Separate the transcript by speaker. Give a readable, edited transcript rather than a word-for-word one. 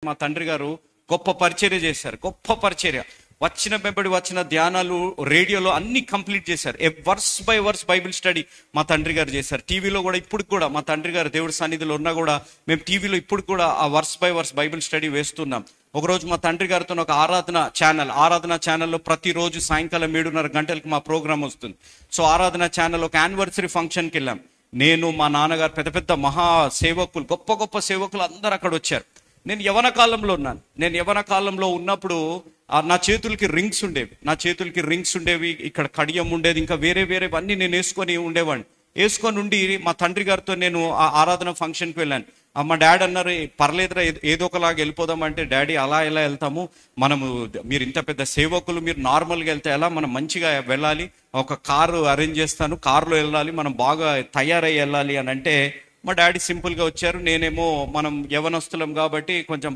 Speaker 1: మా తండ్రి గారు గొప్ప పరిచర్య చేశారు. గొప్ప పరిచర్య. వచ్చిన ధ్యానాలు రేడియోలో అన్ని కంప్లీట్ చేశారు. Verse by verse Bible study మా తండ్రి గారు చేశారు. టీవీలో కూడా ఇప్పుడు కూడా మా తండ్రి గారు దేవుడి సన్నిధిలో ఉన్నా కూడా మేము టీవీలో ఇప్పుడు కూడా ఆ verse by verse Bible study వేస్తున్నాం. ఒకరోజు మా తండ్రి గారితో ఒక ఆరాధన ఛానల్లో ప్రతిరోజు సాయంకాలం 7:30 గంటలకు మా ప్రోగ్రామ్ వస్తుంది. సో ఆరాధన ఛానల్ ఒక యానివర్సరీ ఫంక్షన్కి వెళ్ళాం. నేను, మా నాన్నగారు, పెద్ద పెద్ద మహా సేవకులు, గొప్ప గొప్ప సేవకులు అందరూ అక్కడ వచ్చారు. నేను యవన కాలంలో ఉన్నాను. నేను యవన కాలంలో ఉన్నప్పుడు నా చేతులకి రింగ్స్ ఉండేవి, ఇక్కడ కడియం ఉండేది, ఇంకా వేరే అన్నీ నేను వేసుకొని ఉండి మా తండ్రి గారితో నేను ఆ ఆరాధన ఫంక్షన్కి వెళ్ళాను. మా డాడీ అన్నారు, పర్లేదురా ఏదో ఒకలాగా వెళ్ళిపోదాం అంటే, డాడీ అలా ఎలా వెళ్తాము, మీరు ఇంత పెద్ద సేవకులు, మీరు నార్మల్గా వెళ్తే ఎలా, మనం మంచిగా వెళ్ళాలి, ఒక కారు అరేంజ్ చేస్తాను, కారులో వెళ్ళాలి, మనం బాగా తయారై వెళ్ళాలి అని అంటే, మా డాడీ సింపుల్గా వచ్చారు. నేనేమో మనం యవనస్తులం కాబట్టి కొంచెం